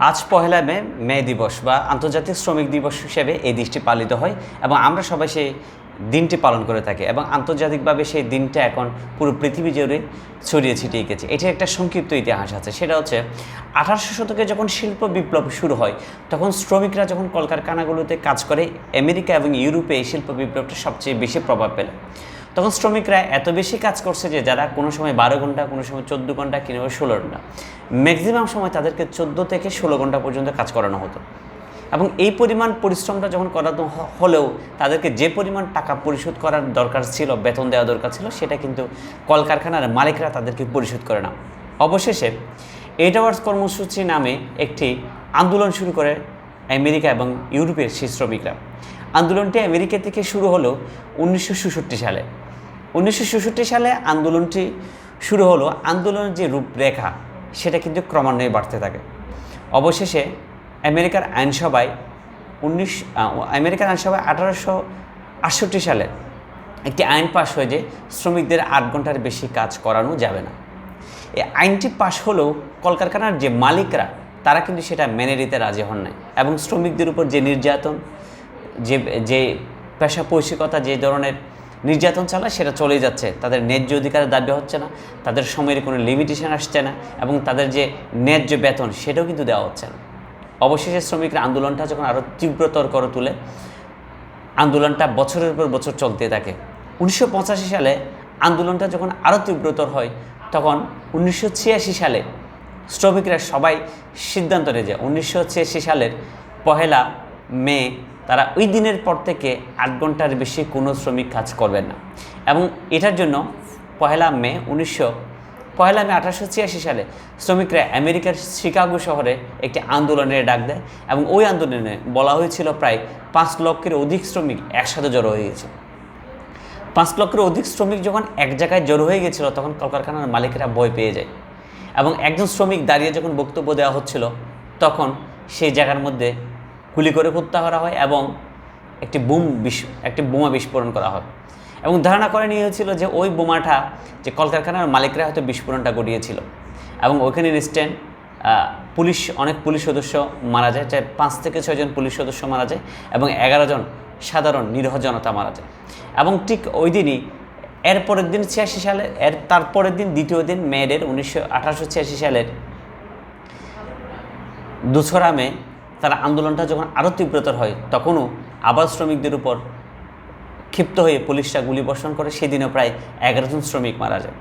আজ পহেলা মে মে দিবস বা আন্তর্জাতিক শ্রমিক দিবস হিসেবে এই দিনটি পালিত হয় এবং আমরা সবাই সেই দিনটি পালন করে থাকি এবং আন্তর্জাতিকভাবে সেই দিনটা এখন পুরো পৃথিবী জুড়ে ছড়িয়ে ছিটিয়ে গেছে। এটির একটা সংক্ষিপ্ত ইতিহাস আছে, সেটা হচ্ছে 1800 শতকে যখন শিল্প বিপ্লব শুরু হয় তখন শ্রমিকরা যখন কলকারখানাগুলোতে কাজ করে আমেরিকা এবং ইউরোপে এই শিল্প বিপ্লবটা সবচেয়ে বেশি প্রভাব পেল। তখন শ্রমিকরা এত বেশি কাজ করছে যে যারা কোনো সময় 12 ঘন্টা, কোনো সময় 14 ঘন্টা, কিংবা 16 ঘন্টা, ম্যাক্সিমাম সময় তাদেরকে 14 থেকে 16 ঘন্টা পর্যন্ত কাজ করানো হতো। এবং এই পরিমাণ পরিশ্রমটা যখন করানো হলেও তাদেরকে যে পরিমাণ টাকা পরিশোধ করার দরকার ছিল, বেতন দেওয়া দরকার ছিল, সেটা কিন্তু কলকারখানার মালিকরা তাদেরকে পরিশোধ করে না। অবশেষে 8 আওয়ার্স কর্মসূচি নামে একটি আন্দোলন শুরু করে আমেরিকা এবং ইউরোপের সেই শ্রমিকরা। আন্দোলনটি আমেরিকা থেকে শুরু হলো 1966 সালে। 1966 সালে আন্দোলনটি শুরু হলো। আন্দোলনের যে রূপরেখা সেটা কিন্তু ক্রমান্বয়ে বাড়তে থাকে। অবশেষে আমেরিকার আইনসভায় 1868 সালে একটি আইন পাশ হয়ে যে শ্রমিকদের 8 ঘন্টার বেশি কাজ করানো যাবে না। এই আইনটি পাশ হলেও কলকারখানার যে মালিকরা তারা কিন্তু সেটা মেনে নিতে রাজি হন নাই এবং শ্রমিকদের উপর যে নির্যাতন, যে পেশা পৈশিকতা, যে ধরনের নির্যাতন চালায় সেটা চলেই যাচ্ছে। তাদের ন্যায্য অধিকারের দাবি হচ্ছে না, তাদের সময়ের কোনো লিমিটেশন আসছে না এবং তাদের যে ন্যায্য বেতন সেটাও কিন্তু দেওয়া হচ্ছে না। অবশেষে শ্রমিকরা আন্দোলনটা যখন আরও তীব্রতর করে তুলে, আন্দোলনটা বছরের পর বছর চলতে থাকে। 1985 সালে আন্দোলনটা যখন আরও তীব্রতর হয় তখন 1986 সালে শ্রমিকরা সবাই সিদ্ধান্ত নেয় যে 1986 সালের 1 মে তারা ওই দিনের পর থেকে 8 ঘন্টার বেশি কোনো শ্রমিক কাজ করবেন না। এবং এটার জন্য 1 মে 1886 সালে শ্রমিকরা আমেরিকার শিকাগো শহরে একটি আন্দোলনের ডাক দেয় এবং ওই আন্দোলনে বলা হয়েছিল প্রায় 5 লক্ষের অধিক শ্রমিক একসাথে জড়ো হয়ে গেছিল। 5 লক্ষের অধিক শ্রমিক যখন এক জায়গায় জড়ো হয়ে গেছিল তখন কলকারখানার মালিকেরা ভয় পেয়ে যায় এবং একজন শ্রমিক দাঁড়িয়ে যখন বক্তব্য দেওয়া হচ্ছিল তখন সেই জায়গার মধ্যে গুলি করে হত্যা করা হয় এবং একটি বোমা বিস্ফোরণ করা হয় এবং ধারণা করে নিয়ে হয়েছিল যে ওই বোমাটা যে কলকারখানার মালিকরা হয়তো বিস্ফোরণটা ঘটিয়েছিল এবং ওইখানে ইনস্ট্যান্ট অনেক পুলিশ সদস্য মারা যায়, 5 থেকে 6 জন পুলিশ সদস্য মারা যায় এবং 11 জন সাধারণ নিরীহ জনতা মারা যায়। এবং ঠিক ওই দিনই এরপরের দিন 86 সালে তারপরের দিন দ্বিতীয় দিন মেয়েদের 1886 সালের 2 মে তারা আন্দোলনটা যখন আরও তীব্রতর হয় তখনও আবার শ্রমিকদের উপর ক্ষিপ্ত হয়ে পুলিশরা গুলি বর্ষণ করে। সেদিনও প্রায় 11 জন শ্রমিক মারা যায়।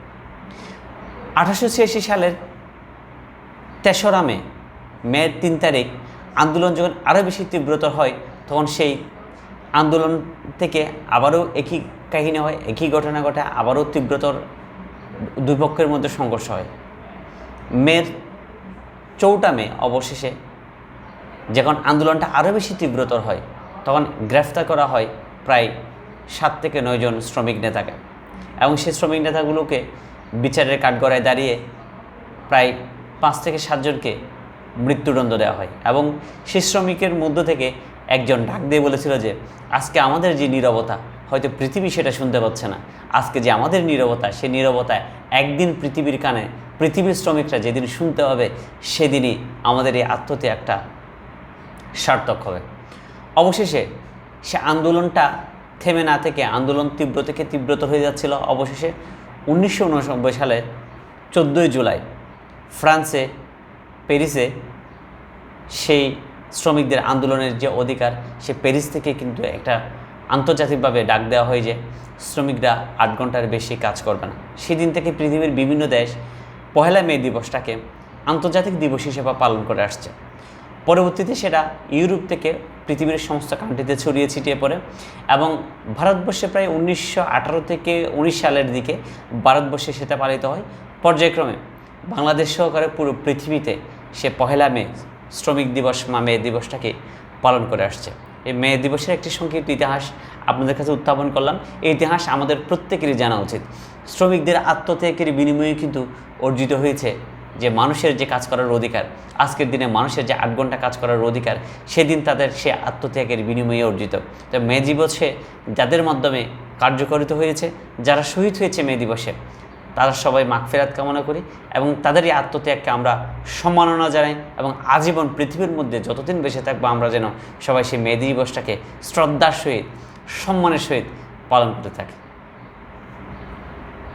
1886 সালের 3 মে 3 তারিখ আন্দোলন যখন আরও বেশি তীব্রতর হয় তখন সেই আন্দোলন থেকে আবারও একই কাহিনী হয়, একই ঘটনা ঘটে, আবারও তীব্রতর দুই পক্ষের মধ্যে সংঘর্ষ হয়। 4 মে অবশেষে যখন আন্দোলনটা আরও বেশি তীব্রতর হয় তখন গ্রেফতার করা হয় প্রায় 7 থেকে 9 জন শ্রমিক নেতাকে এবং সেই শ্রমিক নেতাগুলোকে বিচারের কাঠগড়ায় দাঁড়িয়ে প্রায় 5 থেকে 7 জনকে মৃত্যুদণ্ড দেওয়া হয় এবং সেই শ্রমিকের মধ্য থেকে একজন ডাক দিয়ে বলেছিল যে আজকে আমাদের যে নীরবতা, হয়তো পৃথিবী সেটা শুনতে পাচ্ছে না, আজকে যে আমাদের নীরবতা, সেই নীরবতায় একদিন পৃথিবীর কানে, পৃথিবীর শ্রমিকরা যেদিন শুনতে হবে সেদিনই আমাদের এই আত্মত্যাগটা সার্থক হবে। অবশেষে সে আন্দোলনটা থেমে না থেকে আন্দোলন তীব্র থেকে তীব্রতর হয়ে যাচ্ছিল। অবশেষে 1989 সালে 14 জুলাই ফ্রান্সে প্যারিসে সেই শ্রমিকদের আন্দোলনের যে অধিকার, সে প্যারিস থেকে কিন্তু একটা আন্তর্জাতিকভাবে ডাক দেওয়া হয় যে শ্রমিকরা 8 ঘন্টার বেশি কাজ করবে না। সেদিন থেকে পৃথিবীর বিভিন্ন দেশ 1 মে দিবসটাকে আন্তর্জাতিক দিবস হিসেবে পালন করে আসছে। পরবর্তীতে সেটা ইউরোপ থেকে পৃথিবীর সমস্ত কান্ট্রিতে ছড়িয়ে ছিটিয়ে পড়ে এবং ভারতবর্ষে প্রায় 1918 থেকে 19 সালের দিকে ভারতবর্ষে সেটা পালিত হয়। পর্যায়ক্রমে বাংলাদেশ সহকারে পুরো পৃথিবীতে সে 1 মে শ্রমিক দিবস বা মে দিবসটাকে পালন করে আসছে। এই মে দিবসের একটি সংক্ষিপ্ত ইতিহাস আপনাদের কাছে উত্থাপন করলাম। এই ইতিহাস আমাদের প্রত্যেকেরই জানা উচিত। শ্রমিকদের আত্মত্যাগের বিনিময়ে কিন্তু অর্জিত হয়েছে যে মানুষের যে কাজ করার অধিকার, আজকের দিনে মানুষের যে 8 ঘন্টা কাজ করার অধিকার, সেদিন তাদের সে আত্মত্যাগের বিনিময়ে অর্জিত। তো মে দিবসে যাদের মাধ্যমে কার্যকরিত হয়েছে, যারা শহীদ হয়েছে মে দিবসে, তারা সবাই মাগফিরাত কামনা করি এবং তাদেরই আত্মত্যাগকে আমরা সম্মাননা জানাই এবং আজীবন পৃথিবীর মধ্যে যতদিন বেঁচে থাকবো আমরা যেন সবাই সেই মে দিবসটাকে শ্রদ্ধার সহিত সম্মানের সহিত পালন করতে থাকি।